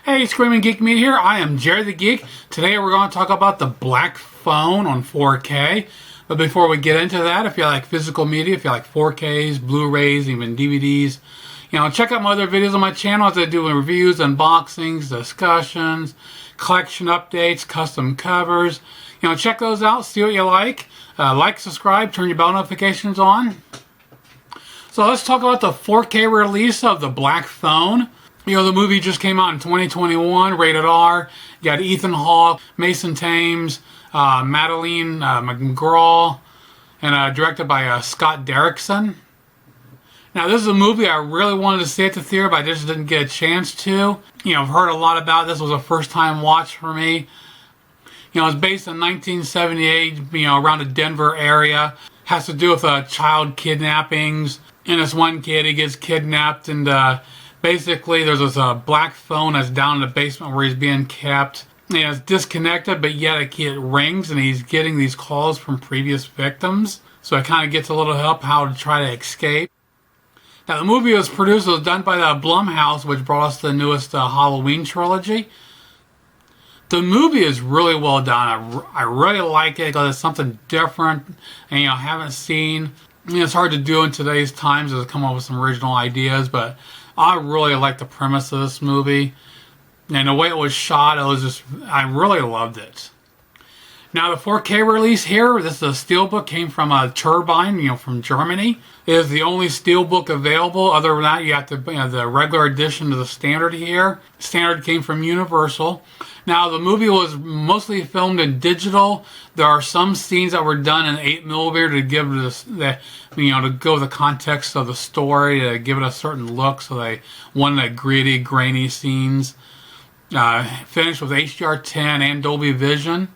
Hey, Screaming Geek Media here. I am Jerry the Geek. Today we're going to talk about the Black Phone on 4K. But before we get into that, if you like physical media, if you like 4Ks, Blu-rays, even DVDs, check out my other videos on my channel as I do reviews, unboxings, discussions, collection updates, custom covers. Check those out, see what you like. Like, subscribe, turn your bell notifications on. So let's talk about the 4K release of the Black Phone. The movie just came out in 2021, rated R. You got Ethan Hawke, Mason Thames, Madeline McGraw, and directed by Scott Derrickson. Now, this is a movie I really wanted to see at the theater, but I just didn't get a chance to. I've heard a lot about it. This was a first-time watch for me. It's based in 1978, around the Denver area. Has to do with child kidnappings. And this one kid, he gets kidnapped, and basically there's this black phone that's down in the basement where he's being kept. It's disconnected, but yet it rings, and he's getting these calls from previous victims. So it kind of gets a little help how to try to escape. Now, the movie was done by the Blumhouse, which brought us the newest Halloween trilogy. The movie is really well done. I really like it because it's something different and haven't seen. It's hard to do in today's times to come up with some original ideas, but I really like the premise of this movie. And the way it was shot, I really loved it. Now, the 4K release here, this is a Steelbook, came from Turbine, from Germany. It is the only Steelbook available. Other than that, you have to the regular edition to the standard here. Standard came from Universal. Now, the movie was mostly filmed in digital. There are some scenes that were done in 8mm to give this, to go with the context of the story, to give it a certain look. So they wanted the gritty, grainy scenes. Finished with HDR10 and Dolby Vision,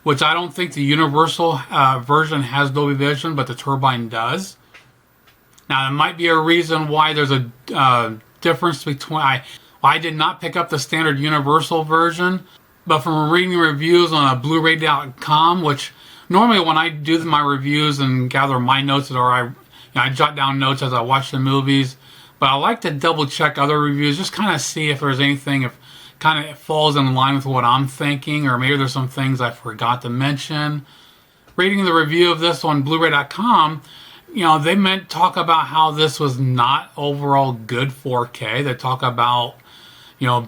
which I don't think the Universal version has Dolby Vision, but the Turbine does. Now, there might be a reason why there's a difference between... I did not pick up the standard Universal version, but from reading reviews on Blu-ray.com, which normally when I do my reviews and gather my notes, or I jot down notes as I watch the movies, but I like to double check other reviews, just kind of see if there's anything, if kind of falls in line with what I'm thinking, or maybe there's some things I forgot to mention. Reading the review of this on Blu-ray.com, they talk about how this was not overall good 4K. They talk about,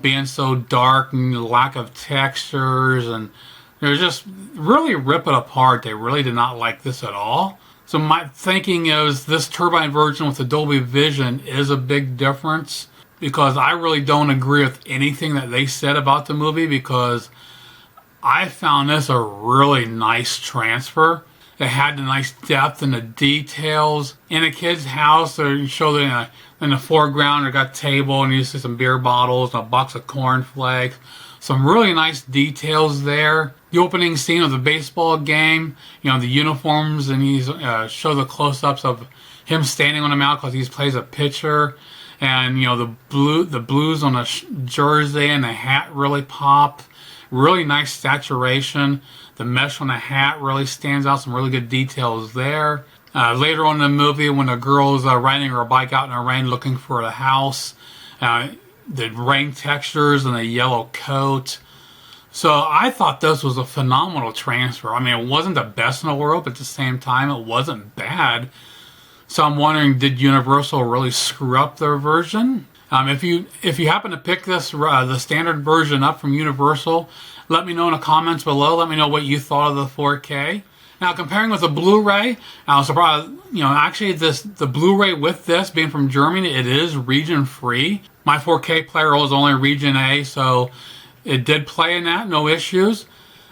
being so dark and the lack of textures, and they're just really rip it apart. They really did not like this at all. So my thinking is this Turbine version with the Dolby Vision is a big difference, because I really don't agree with anything that they said about the movie, because I found this a really nice transfer. It had the nice depth and the details. In a kid's house, they show that in the foreground, they got a table, and you see some beer bottles and a box of cornflakes. Some really nice details there. The opening scene of the baseball game, the uniforms, and he's show the close-ups of him standing on the mound because he plays a pitcher. And the blues on the jersey and the hat really pop. Really nice saturation. The mesh on the hat really stands out. Some really good details there. Later on in the movie, when the girl is riding her bike out in the rain looking for the house, the rain textures and the yellow coat. So I thought this was a phenomenal transfer. I mean, it wasn't the best in the world, but at the same time, it wasn't bad. So I'm wondering, did Universal really screw up their version? If you happen to pick this the standard version up from Universal, let me know in the comments below. Let me know what you thought of the 4K. Now, comparing with the Blu-ray, I was surprised. Actually, the Blu-ray with this being from Germany, it is region free. My 4K player was only region A, so it did play in that, no issues.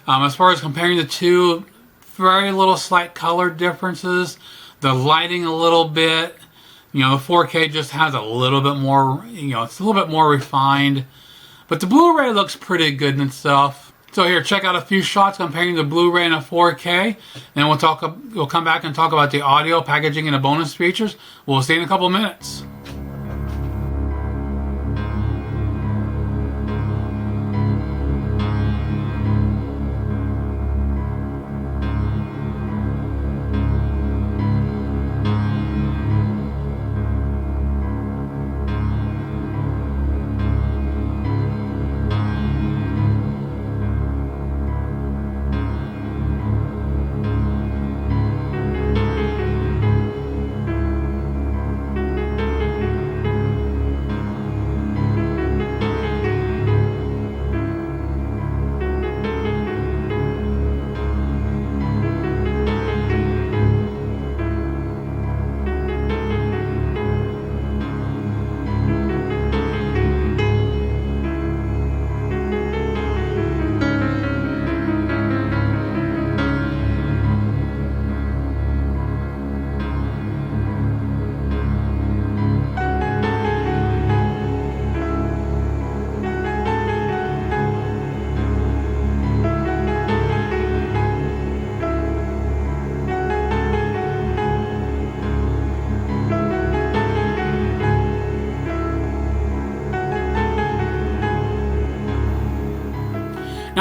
As far as comparing the two, very little slight color differences. The lighting a little bit. The 4K just has a little bit more, it's a little bit more refined. But the Blu-ray looks pretty good in itself. So here, check out a few shots comparing the Blu-ray and the 4K. And we'll come back and talk about the audio, packaging, and the bonus features. We'll see you in a couple minutes.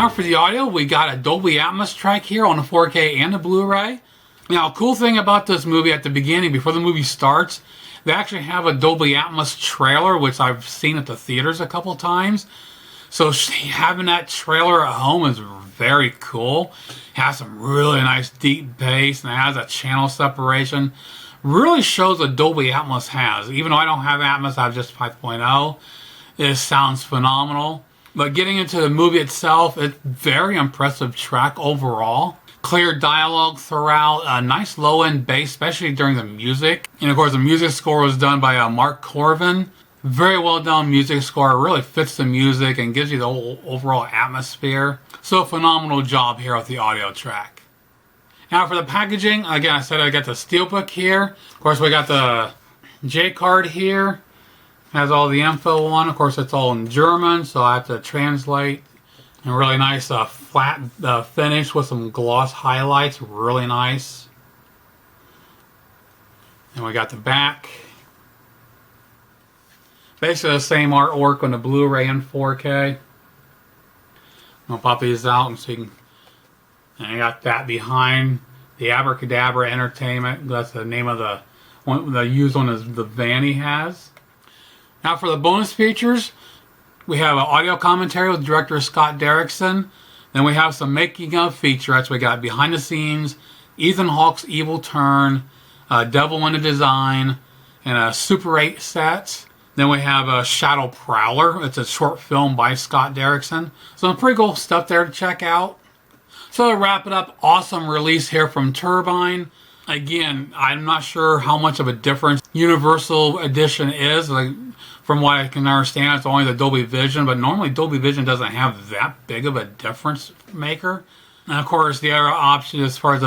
Now for the audio, we got a Dolby Atmos track here on the 4K and the Blu-ray. Now, cool thing about this movie at the beginning, before the movie starts, they actually have a Dolby Atmos trailer, which I've seen at the theaters a couple times. So having that trailer at home is very cool. It has some really nice deep bass, and it has a channel separation. Really shows what Dolby Atmos has. Even though I don't have Atmos, I have just 5.0. It sounds phenomenal. But getting into the movie itself, it's a very impressive track overall. Clear dialogue throughout, a nice low-end bass, especially during the music. And of course, the music score was done by Mark Corvin. Very well done music score. It really fits the music and gives you the whole overall atmosphere. So, phenomenal job here with the audio track. Now for the packaging, again, I said I got the Steelbook here. Of course, we got the J card here. Has all the info on. Of course, it's all in German, so I have to translate. And really nice flat finish with some gloss highlights. Really nice. And we got the back. Basically the same artwork on the Blu-ray and 4K. I'll pop these out and so you can... And I got that behind. The Abracadabra Entertainment. That's the name of the one they use on the van he has. Now for the bonus features, we have an audio commentary with director Scott Derrickson. Then we have some making of featurettes. We got behind the scenes, Ethan Hawke's Evil Turn, Devil in the Design, and a Super 8 set. Then we have a Shadow Prowler. It's a short film by Scott Derrickson. So some pretty cool stuff there to check out. So to wrap it up, awesome release here from Turbine. Again, I'm not sure how much of a difference Universal Edition is. Like, from what I can understand, it's only the Dolby Vision, but normally Dolby Vision doesn't have that big of a difference maker. And of course, the other option as far as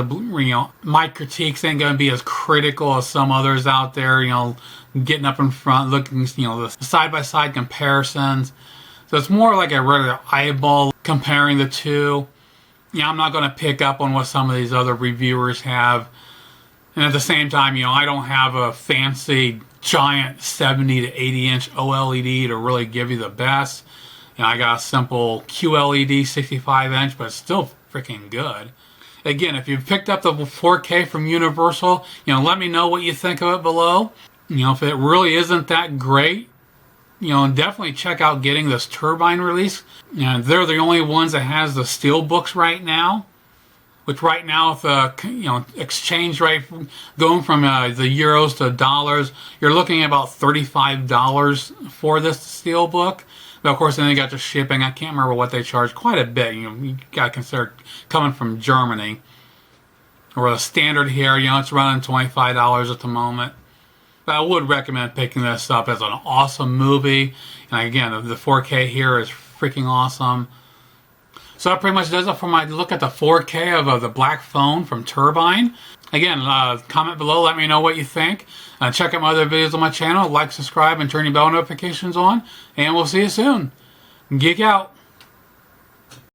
my critiques ain't going to be as critical as some others out there, getting up in front, looking, the side-by-side comparisons. So it's more like a regular eyeball comparing the two. I'm not going to pick up on what some of these other reviewers have. And at the same time, I don't have a fancy giant 70 to 80 inch OLED to really give you the best. I got a simple QLED 65 inch, but it's still freaking good. Again, if you've picked up the 4K from Universal, let me know what you think of it below. If it really isn't that great, definitely check out getting this Turbine release. They're the only ones that has the Steelbooks right now. Which right now, with the exchange rate going from the euros to dollars, you're looking at about $35 for this Steelbook. But of course, then you got the shipping. I can't remember what they charge. Quite a bit. You got to consider coming from Germany. Or the standard here, it's running $25 at the moment. But I would recommend picking this up as an awesome movie. And again, the 4K here is freaking awesome. So that pretty much does it for my look at the 4K of the Black Phone from Turbine. Again, comment below, let me know what you think. Check out my other videos on my channel. Like, subscribe, and turn your bell notifications on. And we'll see you soon. Geek out.